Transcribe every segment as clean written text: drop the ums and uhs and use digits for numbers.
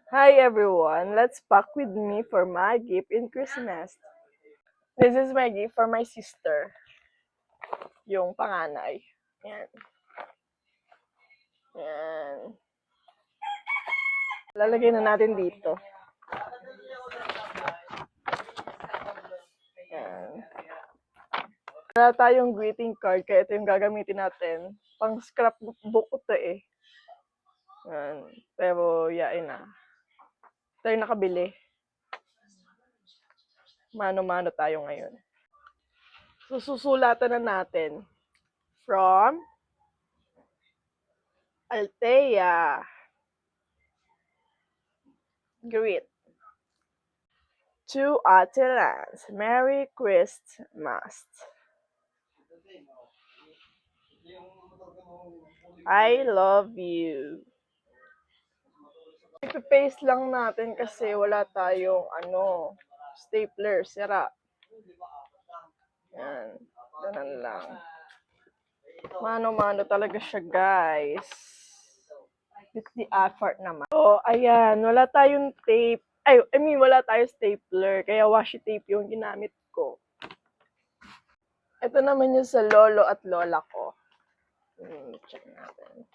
Hi everyone, let's pack with me for my gift in Christmas. This is my gift for my sister, yung panganay. Yan. Yan. Lalagay na natin dito. Yan. Wala tayong greeting card, kaya ito yung gagamitin natin. Pang scrapbook ito eh. Yan. Pero, yain na. Ito yung nakabili. Mano-mano tayo ngayon. So, susulatan na natin. From Althea. Greet. To Ate Lance, Merry Christmas. I love you. Ipipaste lang natin kasi wala tayong stapler, sira. Yan, ganun lang. Mano-mano talaga siya, guys. It's the effort naman. So, ayan, wala tayong tape. Wala tayong stapler, kaya washi tape yung ginamit ko. Ito naman yung sa lolo at lola ko. Check natin.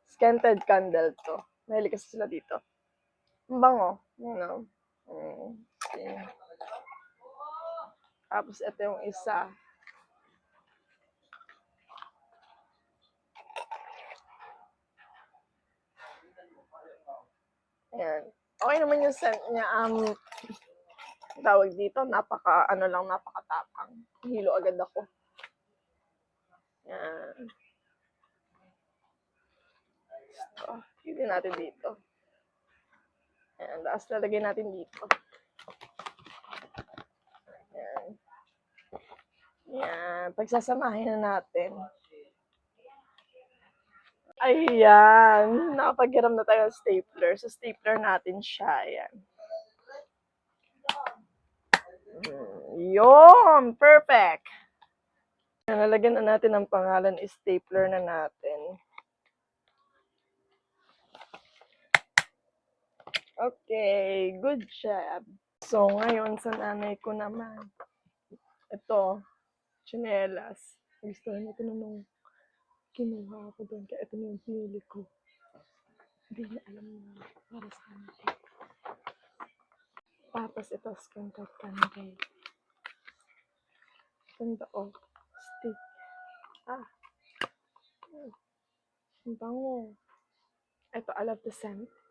Scented candle to. Mahilig kasi sila dito. Ang bango. Okay. Tapos ito yung isa. Ayan. Okay naman yung scent niya. Tawag dito, napakatapang. Hilo agad ako. Yan. So, hindi natin dito. Ayan, tapos lalagay natin dito. Ayan. Ayan, pagsasamahin na natin. Ayan, nakapaghiram na tayo ng stapler. So, stapler natin siya. Ayan. Yun! Perfect! Nalagyan na natin ang pangalan, stapler na natin. Okay, good job. So, ngayon sa nanay ko naman. Ito, tsinelas. Gusto niya ito nung kinuha ko doon. Kaya ito na yung pinili ko. Hindi niya alam na para sa akin. Tapos ito, scented candle. Ganda stick. Ang bango. Ito, I love the scent.